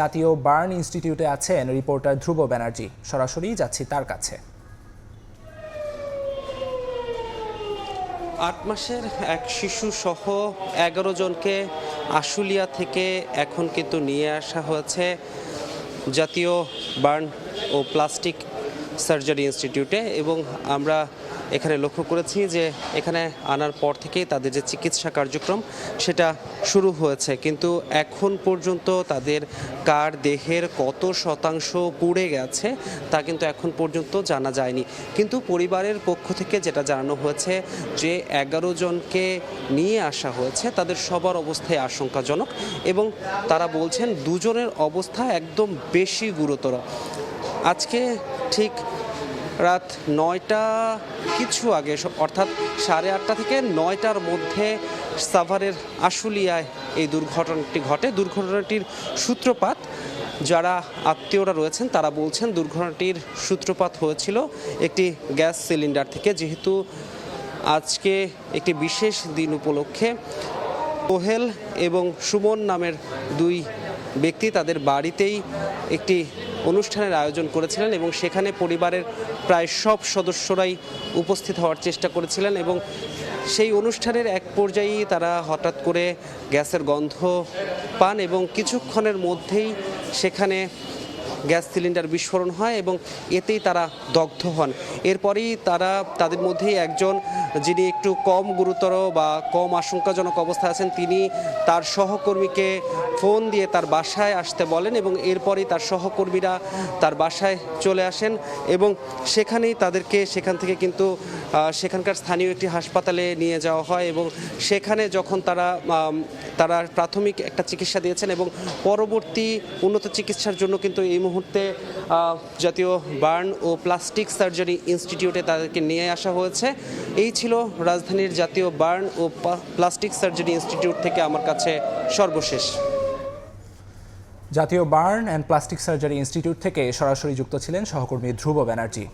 জাতীয় বার্ন ইনস্টিটিউটে আছেন রিপোর্টার ধ্রুব ব্যানার্জি। সরাসরি যাচ্ছি তার কাছে। ৮ মাসের এক শিশু সহ ১১ জনকে আশুলিয়া থেকে এখন কিন্তু নিয়ে আসা হয়েছে জাতীয় বার্ন ও প্লাস্টিক সার্জারি ইনস্টিটিউটে, এবং আমরা এখানে লক্ষ্য করেছি যে এখানে আনার পর থেকেই তাদের যে চিকিৎসা কার্যক্রম সেটা শুরু হয়েছে, কিন্তু এখন পর্যন্ত তাদের কার দেহের কত শতাংশ পুড়ে গেছে তা কিন্তু এখন পর্যন্ত জানা যায়নি। কিন্তু পরিবারের পক্ষ থেকে যেটা জানানো হয়েছে যে ১১ জনকে নিয়ে আসা হয়েছে তাদের সবার অবস্থায় আশঙ্কাজনক, এবং তারা বলছেন ২ জনের অবস্থা একদম বেশি গুরুতর। আজকে ঠিক রাত ৯টা কিছু আগে, অর্থাৎ 8:30 থেকে 9টার মধ্যে সাভারের আশুলিয়ায় এই দুর্ঘটনাটি ঘটে। দুর্ঘটনাটির সূত্রপাত যারা আত্মীয়রা রয়েছেন তারা বলছেন দুর্ঘটনাটির সূত্রপাত হয়েছিল একটি গ্যাস সিলিন্ডার থেকে। যেহেতু আজকে একটি বিশেষ দিন উপলক্ষে সোহেল এবং সুমন নামের ২ ব্যক্তি তাদের বাড়িতেই একটি অনুষ্ঠানের আয়োজন করেছিলেন, এবং সেখানে পরিবারের প্রায় সব সদস্যরাই উপস্থিত হওয়ার চেষ্টা করেছিলেন, এবং সেই অনুষ্ঠানের এক পর্যায়েই তারা হঠাৎ করে গ্যাসের গন্ধ পান এবং কিছুক্ষণের মধ্যেই সেখানে গ্যাস সিলিন্ডার বিস্ফোরণ হয় এবং এতেই তারা দগ্ধ হন। এরপরেই তাদের মধ্যেই একজন, যিনি একটু কম গুরুতর বা কম আশঙ্কাজনক অবস্থায় আছেন, তিনি তার সহকর্মীকে ফোন দিয়ে তার বাসায় আসতে বলেন, এবং এরপরেই তার সহকর্মীরা তার বাসায় চলে আসেন এবং সেখান থেকে কিন্তু সেখানকার স্থানীয় একটি হাসপাতালে নিয়ে যাওয়া হয়, এবং সেখানে যখন তারা প্রাথমিক একটা চিকিৎসা দিয়েছেন এবং পরবর্তী উন্নত চিকিৎসার জন্য কিন্তু এই মুহূর্তে জাতীয় বার্ন ও প্লাস্টিক সার্জারি ইনস্টিটিউটে তাদেরকে নিয়ে আসা হয়েছে। এই ছিল রাজধানীর জাতীয় বার্ন ও প্লাস্টিক সার্জারি ইনস্টিটিউট থেকে আমার কাছে সর্বশেষ। জাতীয় burn and plastic surgery institute থেকে সরাসরি যুক্ত ছিলেন সহকর্মী ধ্রুব ব্যানার্জি।